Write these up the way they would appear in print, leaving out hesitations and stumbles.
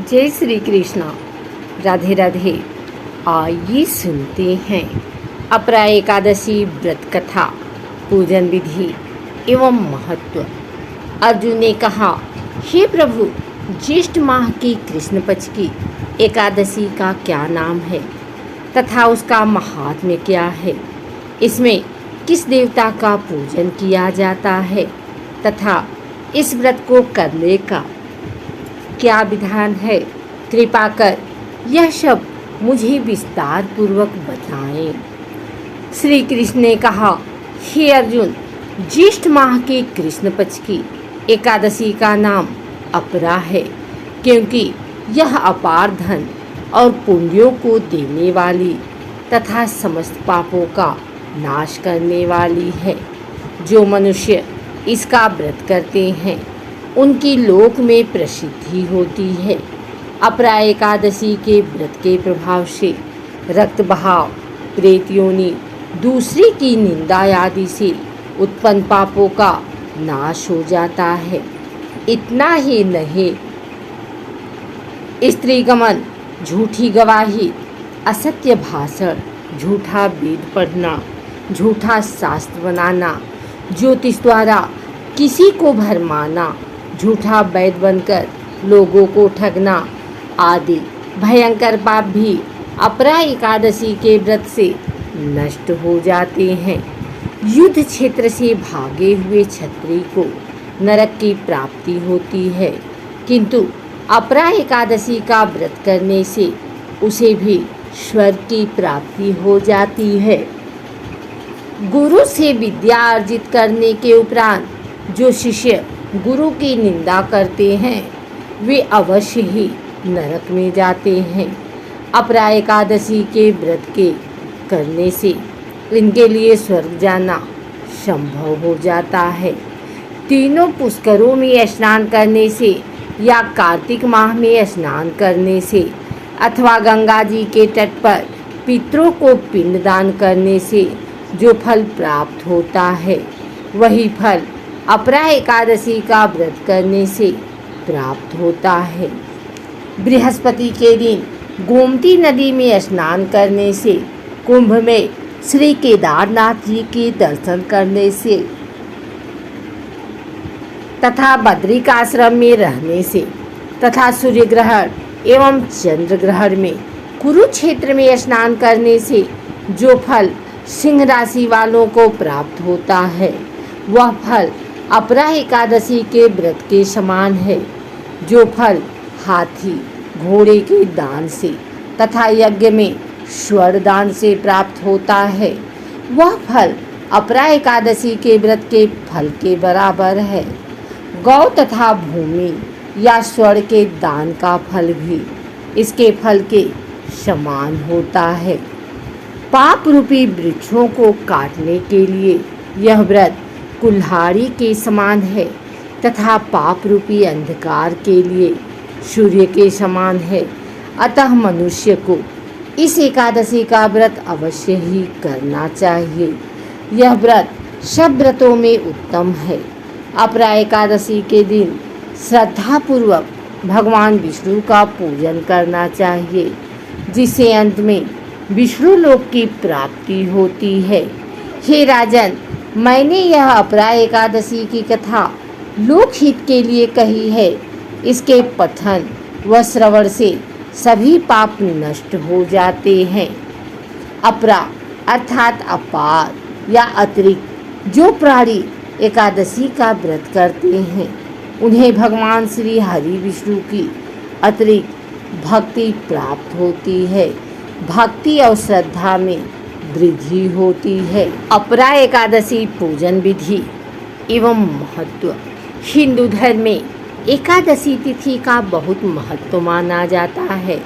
जय श्री कृष्णा। राधे राधे। आइए सुनते हैं अपरा एकादशी व्रत कथा, पूजन विधि एवं महत्व। अर्जुन ने कहा, हे प्रभु, ज्येष्ठ माह की कृष्ण पक्ष की एकादशी का क्या नाम है तथा उसका महात्म्य क्या है? इसमें किस देवता का पूजन किया जाता है तथा इस व्रत को करने का क्या विधान है? कृपा कर यह सब मुझे विस्तार पूर्वक बताएं। श्री कृष्ण ने कहा, हे अर्जुन, ज्येष्ठ माह के कृष्ण पक्ष की एकादशी का नाम अपरा है, क्योंकि यह अपार धन और पुण्यों को देने वाली तथा समस्त पापों का नाश करने वाली है। जो मनुष्य इसका व्रत करते हैं उनकी लोक में प्रसिद्धि होती है। अपरा एकादशी के व्रत के प्रभाव से रक्त बहाव, प्रेत योनि, दूसरे की निंदा आदि से उत्पन्न पापों का नाश हो जाता है। इतना ही नहीं, स्त्री गमन, झूठी गवाही, असत्य भाषण, झूठा वेद पढ़ना, झूठा शास्त्र बनाना, ज्योतिष द्वारा किसी को भरमाना, झूठा वैद बनकर लोगों को ठगना आदि भयंकर पाप भी अपरा एकादशी के व्रत से नष्ट हो जाते हैं। युद्ध क्षेत्र से भागे हुए क्षत्रिय को नरक की प्राप्ति होती है, किंतु अपरा एकादशी का व्रत करने से उसे भी स्वर्ग की प्राप्ति हो जाती है। गुरु से विद्या अर्जित करने के उपरांत जो शिष्य गुरु की निंदा करते हैं वे अवश्य ही नरक में जाते हैं। अपरा एकादशी के व्रत के करने से इनके लिए स्वर्ग जाना संभव हो जाता है। तीनों पुष्करों में स्नान करने से या कार्तिक माह में स्नान करने से अथवा गंगा जी के तट पर पितरों को पिंडदान करने से जो फल प्राप्त होता है वही फल अपरा एकादशी का व्रत करने से प्राप्त होता है। बृहस्पति के दिन गोमती नदी में स्नान करने से, कुंभ में श्री केदारनाथ जी के दर्शन करने से तथा बद्रिकाश्रम में रहने से तथा सूर्य ग्रहण एवं चंद्र ग्रहण में कुरुक्षेत्र में स्नान करने से जो फल सिंह राशि वालों को प्राप्त होता है वह फल अपरा एकादशी के व्रत के समान है। जो फल हाथी घोड़े के दान से तथा यज्ञ में स्वर्ण दान से प्राप्त होता है वह फल अपरा एकादशी के व्रत के फल के बराबर है। गौ तथा भूमि या स्वर्ण के दान का फल भी इसके फल के समान होता है। पाप रूपी वृक्षों को काटने के लिए यह व्रत कुल्हाड़ी के समान है तथा पाप रूपी अंधकार के लिए सूर्य के समान है। अतः मनुष्य को इस एकादशी का व्रत अवश्य ही करना चाहिए। यह व्रत सब व्रतों में उत्तम है। अपरा एकादशी के दिन श्रद्धापूर्वक भगवान विष्णु का पूजन करना चाहिए, जिससे अंत में विष्णु लोक की प्राप्ति होती है। हे राजन, मैंने यह अपरा एकादशी की कथा लोकहित के लिए कही है। इसके पठन व श्रवण से सभी पाप नष्ट हो जाते हैं। अपरा अर्थात अपार या अतिरिक्त जो प्राणी एकादशी का व्रत करते हैं उन्हें भगवान श्री हरि विष्णु की अतिरिक्त भक्ति प्राप्त होती है। भक्ति और श्रद्धा में वृद्धि होती है। अपरा एकादशी पूजन विधि एवं महत्व। हिंदू धर्म में एकादशी तिथि का बहुत महत्व माना जाता है।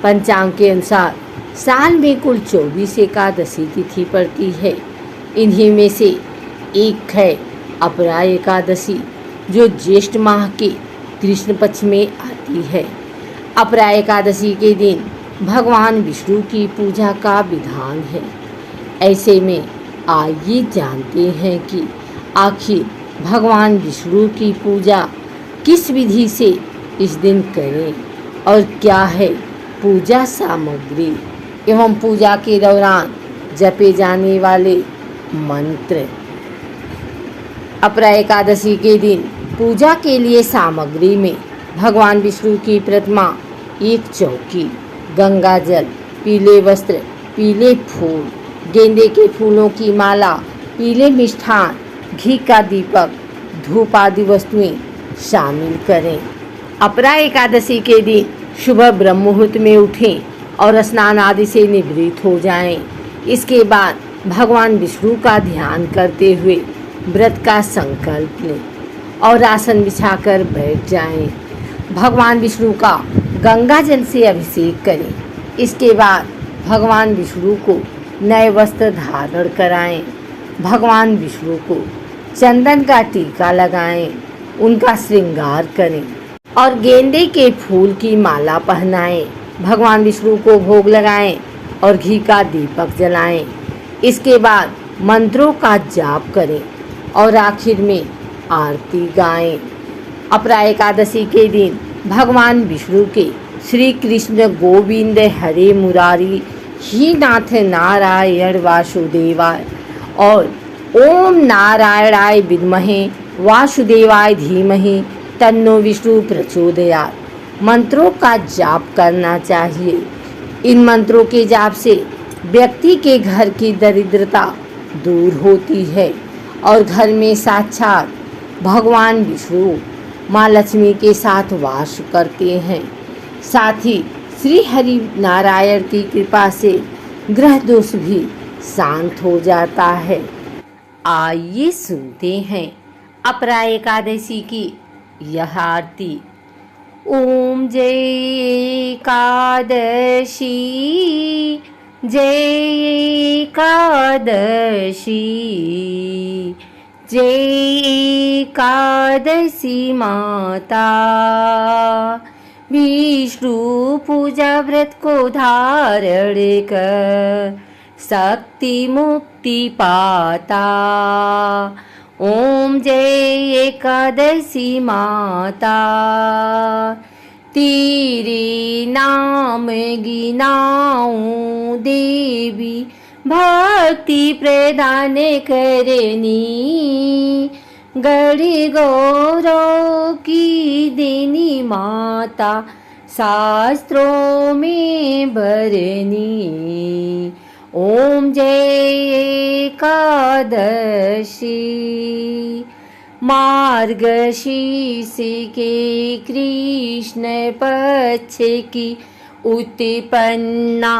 पंचांग के अनुसार साल में कुल 24 एकादशी तिथि पड़ती है। इन्हीं में से एक है अपरा एकादशी, जो ज्येष्ठ माह के कृष्ण पक्ष में आती है। अपरा एकादशी के दिन भगवान विष्णु की पूजा का विधान है। ऐसे में आइए जानते हैं कि आखिर भगवान विष्णु की पूजा किस विधि से इस दिन करें और क्या है पूजा सामग्री एवं पूजा के दौरान जपे जाने वाले मंत्र। अपरा एकादशी के दिन पूजा के लिए सामग्री में भगवान विष्णु की प्रतिमा, एक चौकी, गंगा जल, पीले वस्त्र, पीले फूल, गेंदे के फूलों की माला, पीले मिष्ठान, घी का दीपक, धूप आदि वस्तुएं शामिल करें। अपरा एकादशी के दिन सुबह ब्रह्म मुहूर्त में उठें और स्नान आदि से निवृत्त हो जाएं। इसके बाद भगवान विष्णु का ध्यान करते हुए व्रत का संकल्प लें और आसन बिछाकर बैठ जाएं। भगवान विष्णु का गंगा जल से अभिषेक करें। इसके बाद भगवान विष्णु को नए वस्त्र धारण कराएं। भगवान विष्णु को चंदन का टीका लगाएं, उनका श्रृंगार करें और गेंदे के फूल की माला पहनाएं। भगवान विष्णु को भोग लगाएं और घी का दीपक जलाएं। इसके बाद मंत्रों का जाप करें और आखिर में आरती गाएं। अपरा एकादशी के दिन भगवान विष्णु के श्री कृष्ण गोविंद हरे मुरारी ही नाथ नारायण वासुदेवाय और ओम नारायणाय विद्महे वासुदेवाय धीमहि तन्नो विष्णु प्रचोदयात् मंत्रों का जाप करना चाहिए। इन मंत्रों के जाप से व्यक्ति के घर की दरिद्रता दूर होती है और घर में साक्षात भगवान विष्णु माँ लक्ष्मी के साथ वास करते हैं। साथ ही श्री हरि नारायण की कृपा से ग्रह दोष भी शांत हो जाता है। आइए सुनते हैं अपरा एकादशी की यह आरती। ओम जय एकादशी, जय एकादशी, जय एकादशी माता। विष्णु पूजा व्रत को धारण कर शक्ति मुक्ति पाता। ओम जय एकादशी माता, तेरे नाम गिनाऊं देवी, भक्ति प्रदान करनी, गढ़ गौरव की देनी माता, शास्त्रों में भरनी। ओम जय एकादशी, मार्गशीर्ष के कृष्ण पक्ष की उत्पन्ना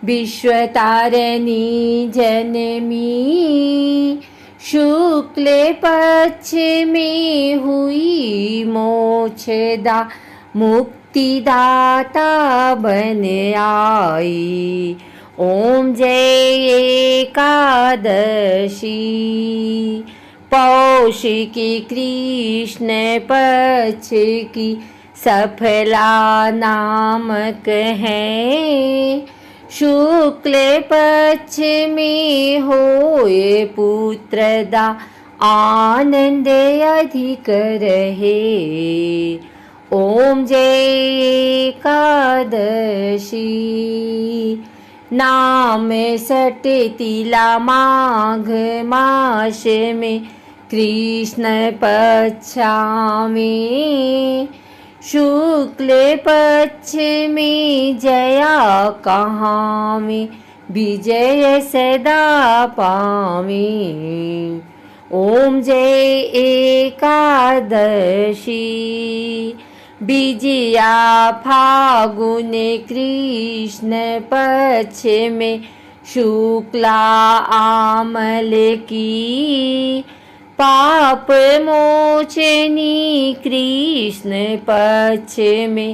विश्वतारिणी जनमी, शुक्ल पक्ष में हुई मोक्षदा मुक्तिदाता बन आई। ओम जय एकादशी, पौष की कृष्ण पक्ष की सफला नामक है, शुक्ल पक्ष में होए पुत्रदा आनंद अधिक रहे। ओम जय एकादशी, नाम सट तिला माघ मास में कृष्ण पक्षा में, शुक्ल पक्ष में जया कहाँ में विजय सदा पावे। ओम जय एकादशी, विजया फागुन कृष्ण पक्ष में शुक्ला आमल की, पाप मोचनी कृष्ण पक्ष में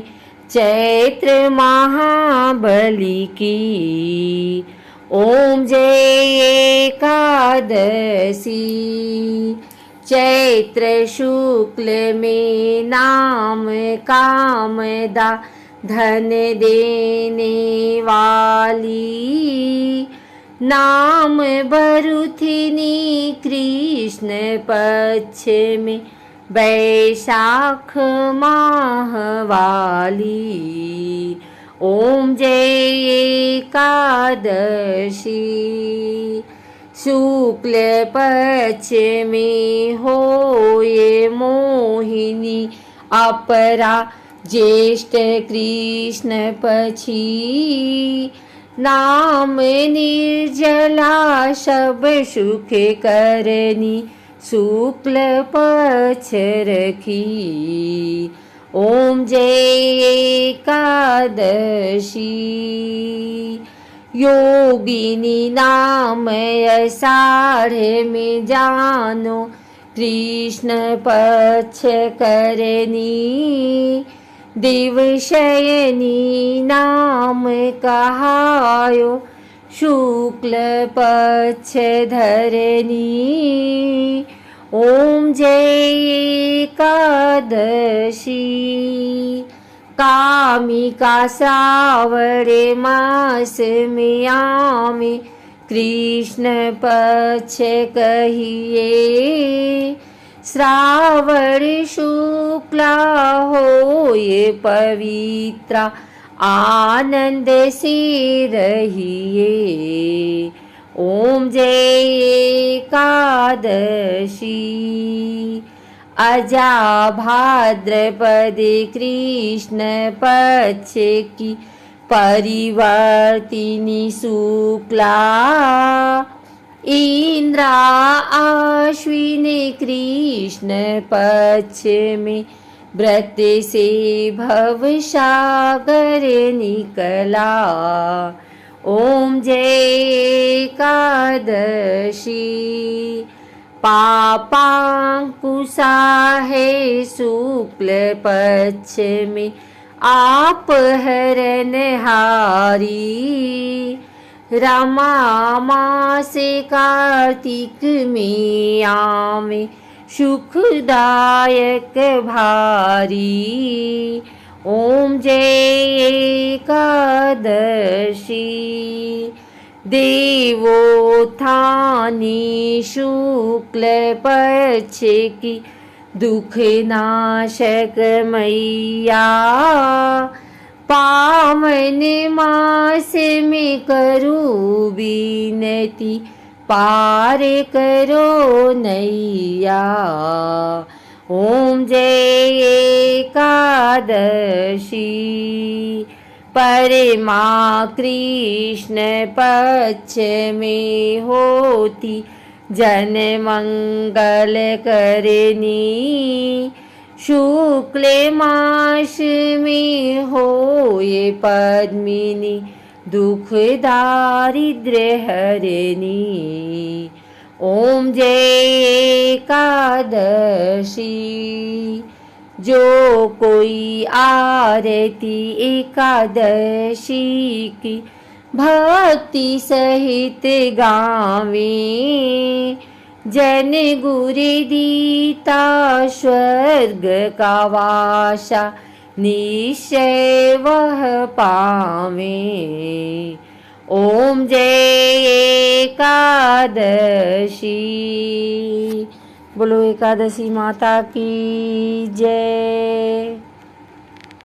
चैत्र महाबली की। ओम जय एकादशी, चैत्र शुक्ल में नाम कामदा धन देने वाली, नाम बरुथिनी कृष्ण पक्ष में वैशाख माह वाली। ओम जय एकादशी। शुक्ल पक्ष में होए मोहिनी, अपरा ज्येष्ठ कृष्ण पक्षी। नाम निर्जला सब सुख करनी, शुक्ल पक्ष रखी। ओम जय एकादशी। योगिनी नाम आषाढ़ में जानो, कृष्ण पक्ष करनी। दिवशयनी नाम कहायो, शुक्ल पक्ष धरनी। ओम जय एकादशी। कामिका श्रावण मास में आमे, कृष्ण पक्ष कहिए। श्रावण शुक्ला होए पवित्रा, आनंद से रहिए। ओम जय एकादशी। अजा भाद्रपद कृष्ण पक्ष की, परिवर्तिनी शुक्ला। इंद्रा आश्विन कृष्ण पक्ष में, व्रत से भव सागर निकला। ओम जय एकादशी। पापांकुशा है शुक्ल पक्ष में, आप हरणहारी। रमा मास कार्तिक में आवे, सुखदायक भारी। ओम जय एकादशी। देवोत्थानी शुक्ल पक्ष की, दुख नाशक मैया। पावन मास में करूं विनती, पार करो नैया। ओम जय एकादशी। परमा कृष्ण पक्ष में होती, जन मंगल करनी। शुक्ल मास में होए पद्मिनी, दुख दारिद्र्य हरनी। ओम जय एकादशी। जो कोई आरती एकादशी की, भक्ति सहित गावे। जन गुरु दीता स्वर्ग का वासा, निश्चय वह पावे। ओम जय एकादशी। बोलो एकादशी माता की जय।